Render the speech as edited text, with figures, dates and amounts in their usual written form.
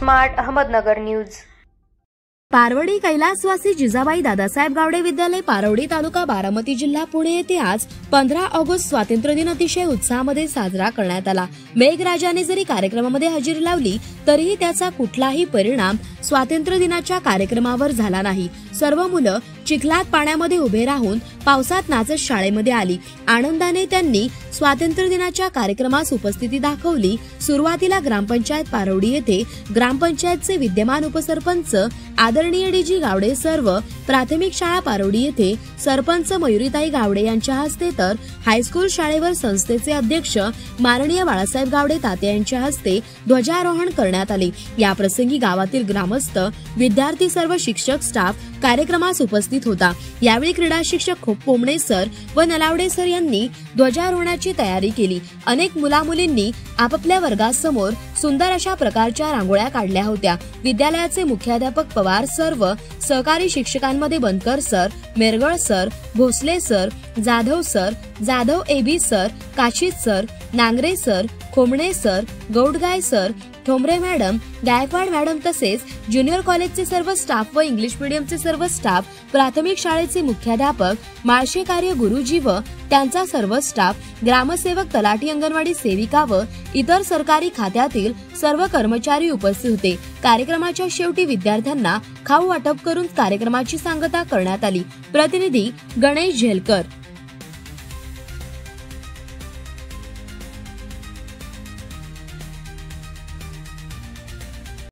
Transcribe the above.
Smart Ahmednagar news. पारवडी कैलासवासी जिजाबाई दादासाहेब गावडे विद्यालय पारवडी तालुका बारामती जिल्हा पुणे येथे आज 15 ऑगस्ट स्वातंत्र्य दिन अतिशय उत्साहामध्ये साजरा करण्यात आला। मेघराजाने जरी कार्यक्रमामध्ये हजेरी लावली तरीही त्याचा कुठलाही परिणाम स्वातंत्र्य दिनाच्या कार्यक्रमावर झाला नाही। सर्व मुलं चिखलात पाण्यामध्ये उभे राहून पावसात नाचत शाळेमध्ये आली। आनंदाने त्यांनी स्वातंत्र्य दिनाच्या कार्यक्रमास उपस्थिती दाखवली। सुरुवातीला ग्रामपंचायत पारवडी येथे ग्रामपंचायतचे विद्यमान उपसरपंच आदरणीय डीजी गावडे सर्व प्राथमिक शाळा पारवडी येथे सरपंच मयुरीताई गावडे यांच्या हस्ते तर हायस्कूल शाळेवर संस्थेचे अध्यक्ष माननीय बाळासाहेब गावडे तात्या यांच्या हस्ते ध्वजारोहण करण्यात आले। या प्रसंगी गावातील ग्रामस्थ विद्यार्थी सर्व शिक्षक स्टाफ कार्यक्रमास उपस्थित होता। यावेळी क्रीडा शिक्षक खोपोमणे सर व नलावडे सर यांनी ध्वजारोहणाची तयारी केली। अनेक मुलामुलींनी आपापल्या वर्गासमोर सुंदर अशा प्रकारच्या रांगोळ्या काढल्या होत्या। विद्यालयाचे मुख्याध्यापक पवार सर व सहकारी शिक्षकांमध्ये Bankar sir, Meragal sir, Bhosale sir, Jadhav sir, Jadhav A B sir, Kashid sir, Nangare sir, Khomane sir, Gaudgaye sir, Thombare madam, Gaikwad madam तसेच ज्युनियर कॉलेजचे सर्व स्टाफ व इंग्लिश मीडियमचे सर्व स्टाफ, प्राथमिक शाळेचे मुख्याध्यापक, माळशे कार्य गुरुजी व त्यांचा सर्व स्टाफ, ग्रामसेवक, तलाठी, अंगणवाडी सेविका व इतर सरकारी खात्यातील सर्व कर्मचारी उपस्थित होते। कार्यक्रमाच्या शेवटी विद्यार्थ्यांना खाऊ वाटप करून कार्यक्रमाची सांगता करण्यात आली। प्रतिनिधी गणेश झेलकर।